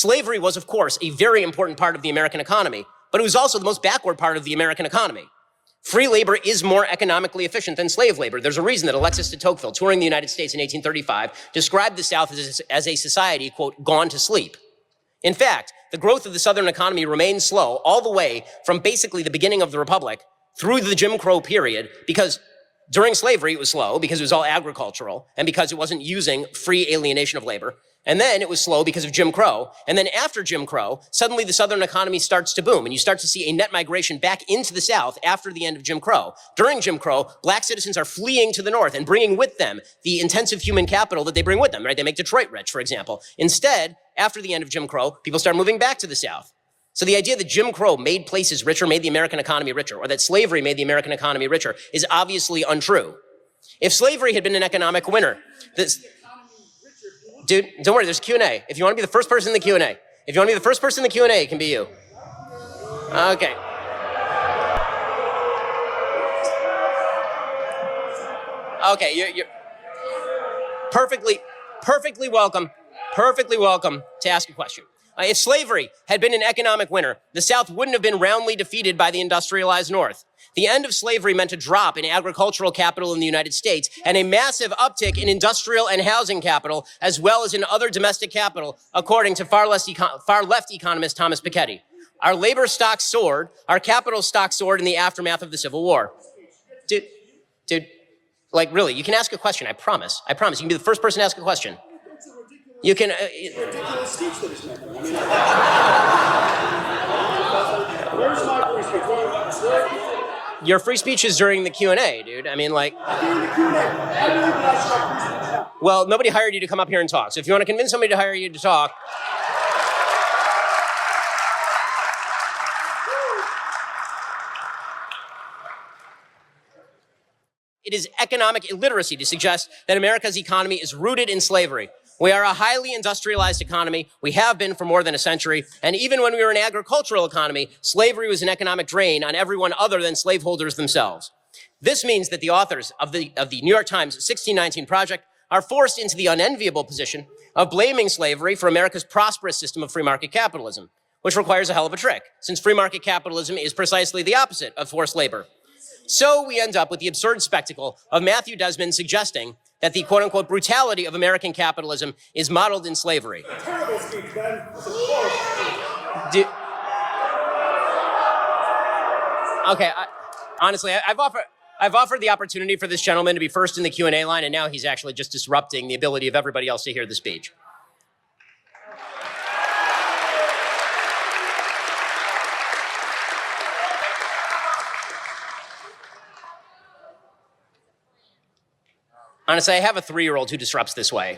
Slavery was, of course, a very important part of the American economy, but it was also the most backward part of the American economy. Free labor is more economically efficient than slave labor. There's a reason that Alexis de Tocqueville, touring the United States in 1835, described the South as a society, quote, gone to sleep. In fact, the growth of the Southern economy remained slow all the way from basically the beginning of the Republic through the Jim Crow period, because during slavery it was slow because it was all agricultural and because it wasn't using free alienation of labor. And then it was slow because of Jim Crow. And then after Jim Crow, suddenly the Southern economy starts to boom, and you start to see a net migration back into the South after the end of Jim Crow. During Jim Crow, black citizens are fleeing to the North and bringing with them the intensive human capital that they bring with them, right? They make Detroit rich, for example. Instead, after the end of Jim Crow, people start moving back to the South. So the idea that Jim Crow made places richer, made the American economy richer, or that slavery made the American economy richer is obviously untrue. If slavery had been an economic winner, dude, don't worry, there's Q&A. If you want to be the first person in the Q&A, it can be you. Okay. Okay, you're perfectly welcome to ask a question. If slavery had been an economic winner, the South wouldn't have been roundly defeated by the industrialized North. The end of slavery meant a drop in agricultural capital in the United States and a massive uptick in industrial and housing capital, as well as in other domestic capital, according to far left economist Thomas Piketty. Our labor stock soared, our capital stock soared in the aftermath of the Civil War. Dude, like really, you can ask a question, I promise. You can be the first person to ask a question. You can... ridiculous speech that he's making. Where's my free speech? Your free speech is during the Q&A, dude. I mean, like... During the Q&A. Well, nobody hired you to come up here and talk. So if you want to convince somebody to hire you to talk... It is economic illiteracy to suggest that America's economy is rooted in slavery. We are a highly industrialized economy. We have been for more than a century. And even when we were an agricultural economy, slavery was an economic drain on everyone other than slaveholders themselves. This means that the authors of the New York Times 1619 Project are forced into the unenviable position of blaming slavery for America's prosperous system of free market capitalism, which requires a hell of a trick, since free market capitalism is precisely the opposite of forced labor. So we end up with the absurd spectacle of Matthew Desmond suggesting that the quote-unquote brutality of American capitalism is modeled in slavery. Terrible speech, Ben. Okay, honestly, I've offered the opportunity for this gentleman to be first in the Q&A line, and now he's actually just disrupting the ability of everybody else to hear the speech. Honestly, I have a 3-year-old who disrupts this way.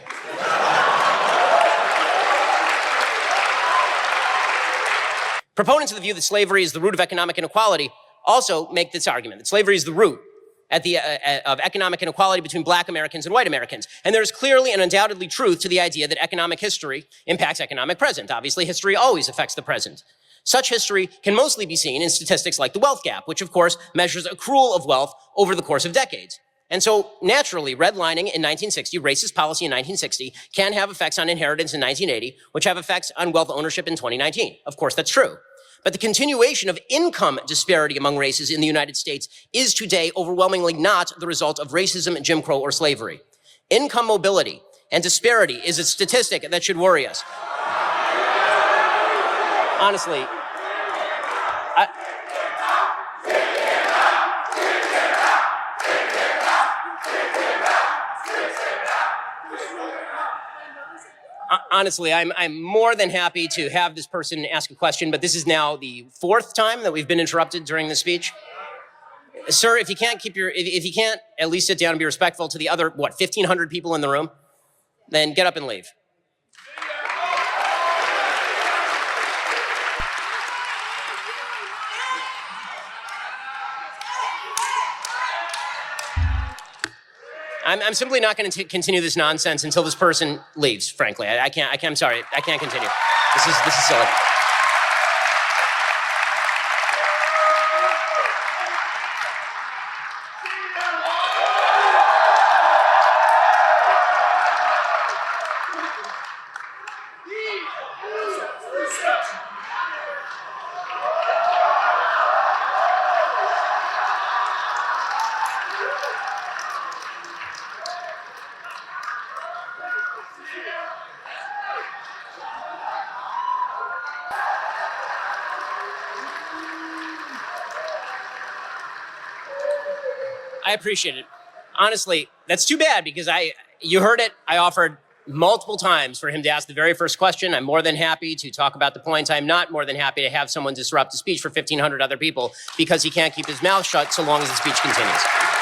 Proponents of the view that slavery is the root of economic inequality also make this argument, that slavery is the root of economic inequality between black Americans and white Americans. And there's clearly and undoubtedly truth to the idea that economic history impacts economic present. Obviously, history always affects the present. Such history can mostly be seen in statistics like the wealth gap, which of course measures accrual of wealth over the course of decades. And so, naturally, redlining in 1960, racist policy in 1960, can have effects on inheritance in 1980, which have effects on wealth ownership in 2019. Of course, that's true. But the continuation of income disparity among races in the United States is today overwhelmingly not the result of racism, Jim Crow, or slavery. Income mobility and disparity is a statistic that should worry us. Honestly, honestly, I'm more than happy to have this person ask a question, but this is now the 4th time that we've been interrupted during the speech. Sir, if you can't if you can't at least sit down and be respectful to the other, 1,500 people in the room, then get up and leave. I'm simply not going to continue this nonsense until this person leaves, frankly. I'm sorry. I can't continue. This is silly. I appreciate it. Honestly, that's too bad because you heard it. I offered multiple times for him to ask the very first question. I'm more than happy to talk about the points. I'm not more than happy to have someone disrupt the speech for 1,500 other people because he can't keep his mouth shut so long as the speech continues.